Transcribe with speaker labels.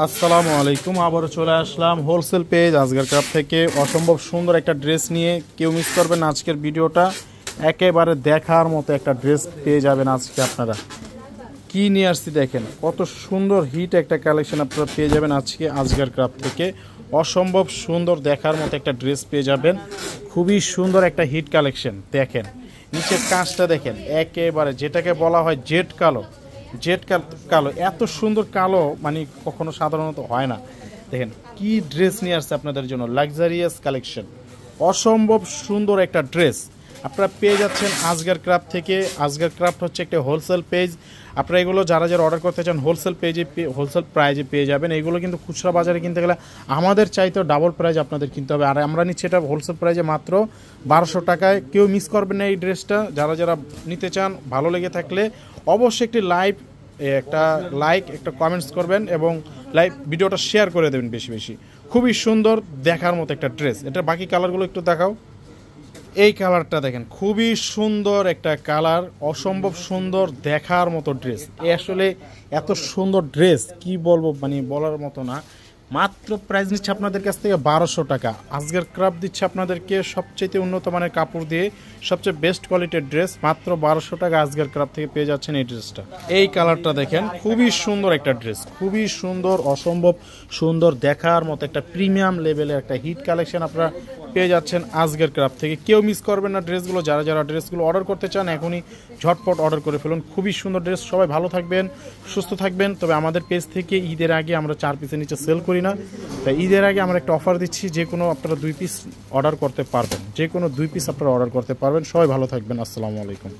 Speaker 1: আসসালামু আলাইকুম। আবারও চলে আসলাম হোলসেল পেজ আজকের ক্রাফট থেকে অসম্ভব সুন্দর একটা ড্রেস নিয়ে। কেউ মিস করবেন না আজকের ভিডিওটা, একেবারে দেখার মতো একটা ড্রেস পেয়ে যাবেন আজকে। আপনারা কি নিয়ে আসছি দেখেন, কত সুন্দর হিট একটা কালেকশন আপনারা পেয়ে যাবেন আজকে আজকের ক্রাফট থেকে। অসম্ভব সুন্দর দেখার মতো একটা ড্রেস পেয়ে যাবেন, খুবই সুন্দর একটা হিট কালেকশন। দেখেন নিচের কাজটা দেখেন, একেবারে যেটাকে বলা হয় জেড কালো, জেড কালো, এত সুন্দর কালো মানে কখনো সাধারণত হয় না। দেখেন কি ড্রেস নিয়ে আসছে আপনাদের জন্য, লাক্সারিয়াস কালেকশন, অসম্ভব সুন্দর একটা ড্রেস আপনারা পেয়ে যাচ্ছেন আজকের ক্রাফট থেকে। আজকের ক্রাফট হচ্ছে একটা হোলসেল পেজ। আপনারা এগুলো যারা যারা অর্ডার করতে চান হোলসেল পেজে হোলসেল প্রাইজে পেয়ে যাবেন। এগুলো কিন্তু খুচরা বাজারে কিনতে গেলে আমাদের চাইতেও ডাবল প্রাইজ আপনাদের কিনতে হবে, আর আমরা নিচ্ছি এটা হোলসেল প্রাইজে মাত্র 1200 টাকায়। কেউ মিস করবেন না এই ড্রেসটা। যারা যারা নিতে চান, ভালো লেগে থাকলে অবশ্যই একটি লাইক একটা কমেন্টস করবেন এবং ভিডিওটা শেয়ার করে দেবেন বেশি বেশি। খুবই সুন্দর দেখার মতো একটা ড্রেস। এটা বাকি কালারগুলো একটু দেখাও। এই কালারটা দেখেন, খুবই সুন্দর একটা কালার, অসম্ভব সুন্দর দেখার মতো ড্রেস। আসলে এত সুন্দর ড্রেস কি বলবো, মানে বলার মতো না। মাত্র প্রাইস নিচ্ছে আপনাদের কাছ থেকে 1200 টাকা। আজকের ক্রাফট দিচ্ছে আপনাদেরকে সবচেয়ে উন্নত মানের কাপড় দিয়ে সবচেয়ে বেস্ট কোয়ালিটির ড্রেস, মাত্র 1200 টাকা আজকের ক্রাফট থেকে পেয়ে যাচ্ছেন এই ড্রেসটা। এই কালারটা দেখেন, খুবই সুন্দর একটা ড্রেস, খুবই সুন্দর, অসম্ভব সুন্দর দেখার মতো একটা প্রিমিয়াম লেভেলের একটা হিট কালেকশন আপনারা পেয়ে যাচ্ছেন আজকের ক্রাফট থেকে। কেউ মিস করবেন না ড্রেসগুলো। যারা যারা ড্রেসগুলো অর্ডার করতে চান এখনই ঝটপট অর্ডার করে ফেলুন। খুবই সুন্দর ড্রেস। সবাই ভালো থাকবেন, সুস্থ থাকবেন। তবে আমাদের পেজ থেকে ঈদের আগে আমরা 4 পিসের নিচে সেল করি না, তাই ঈদের আগে আমরা একটা অফার দিচ্ছি, যে কোনো আপনারা 2 পিস অর্ডার করতে পারবেন, যে কোনো 2 পিস আপনারা অর্ডার করতে পারবেন। সবাই ভালো থাকবেন। আসসালামু আলাইকুম।